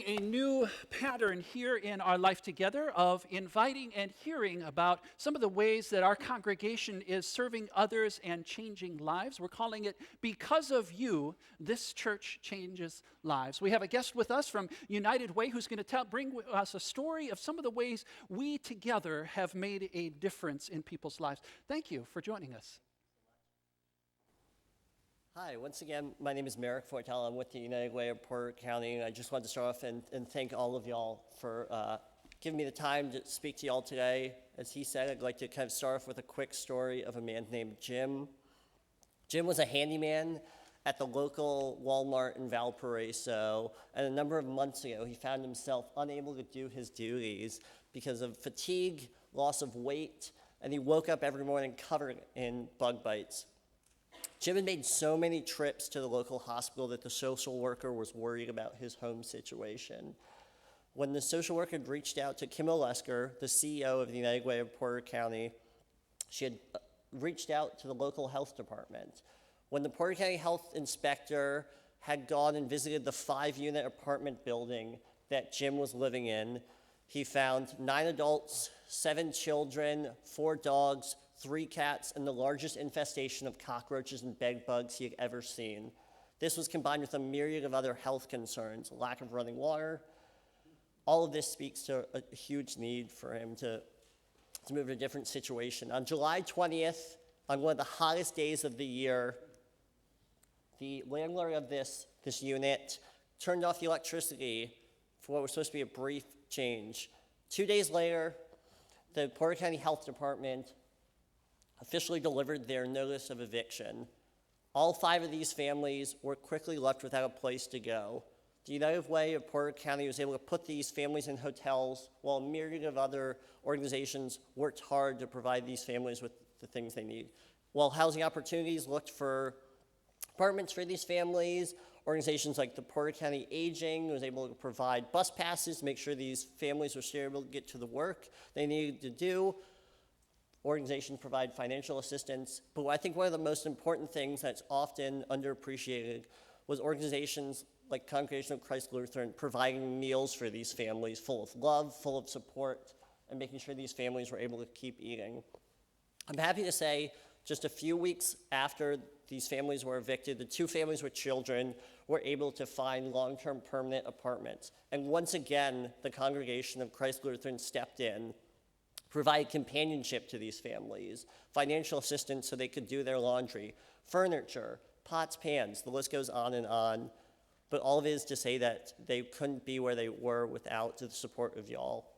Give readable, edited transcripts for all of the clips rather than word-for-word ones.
A new pattern here in our life together of inviting and hearing about some of the ways that our congregation is serving others and changing lives. We're calling it Because of You, This Church Changes Lives. We have a guest with us from United Way who's going to bring us a story of some of the ways we together have made a difference in people's lives. Thank you for joining us. Hi, once again, my name is Merrick Fortel. I'm with the United Way of Porter County, and I just wanted to start off and thank all of y'all for giving me the time to speak to y'all today. As he said, I'd like to kind of start off with a quick story of a man named Jim. Jim was a handyman at the local Walmart in Valparaiso, and a number of months ago, he found himself unable to do his duties because of fatigue, loss of weight, and he woke up every morning covered in bug bites. Jim had made so many trips to the local hospital that the social worker was worried about his home situation. When the social worker had reached out to Kim Olesker, the CEO of the United Way of Porter County, she had reached out to the local health department. When the Porter County health inspector had gone and visited the 5-unit apartment building that Jim was living in, he found 9 adults, 7 children, 4 dogs, 3 cats, and the largest infestation of cockroaches and bed bugs he had ever seen. This was combined with a myriad of other health concerns, lack of running water. All of this speaks to a huge need for him to move to a different situation. On July 20th, on one of the hottest days of the year, the landlord of this unit turned off the electricity for what was supposed to be a brief change. 2 days later, the Porter County Health Department officially delivered their notice of eviction. All 5 of these families were quickly left without a place to go. The United Way of Porter County was able to put these families in hotels while a myriad of other organizations worked hard to provide these families with the things they need. While Housing Opportunities looked for apartments for these families, organizations like the Porter County Aging was able to provide bus passes to make sure these families were still able to get to the work they needed to do. Organizations provide financial assistance, but I think one of the most important things that's often underappreciated was organizations like Congregation of Christ Lutheran providing meals for these families full of love, full of support, and making sure these families were able to keep eating. I'm happy to say just a few weeks after these families were evicted, the 2 families with children were able to find long-term permanent apartments. And once again, the Congregation of Christ Lutheran stepped in, provide companionship to these families, financial assistance so they could do their laundry, furniture, pots, pans, the list goes on. But all of it is to say that they couldn't be where they were without the support of y'all.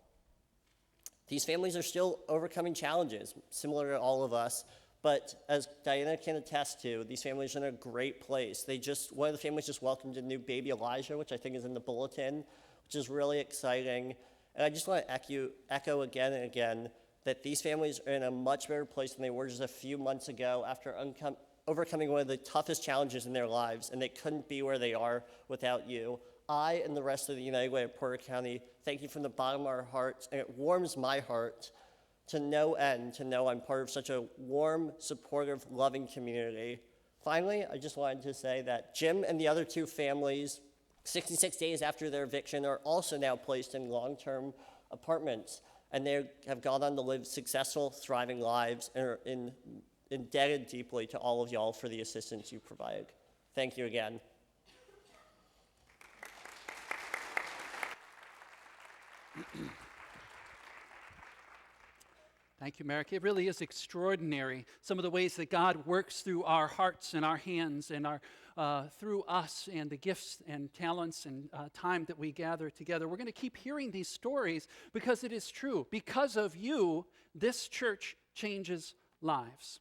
These families are still overcoming challenges, similar to all of us, but as Diana can attest to, these families are in a great place. One of the families just welcomed a new baby, Elijah, which I think is in the bulletin, which is really exciting. And I just want to echo again and again that these families are in a much better place than they were just a few months ago after overcoming one of the toughest challenges in their lives, and they couldn't be where they are without you. I and the rest of the United Way of Porter County thank you from the bottom of our hearts, and it warms my heart to no end to know I'm part of such a warm, supportive, loving community. Finally, I just wanted to say that Jim and the other 2 families 66 days after their eviction are also now placed in long-term apartments, and they have gone on to live successful, thriving lives and are indebted deeply to all of y'all for the assistance you provide. Thank you again. Thank you, Merrick. It really is extraordinary, some of the ways that God works through our hearts and our hands and through us and the gifts and talents and time that we gather together. We're going to keep hearing these stories because it is true. Because of you, this church changes lives.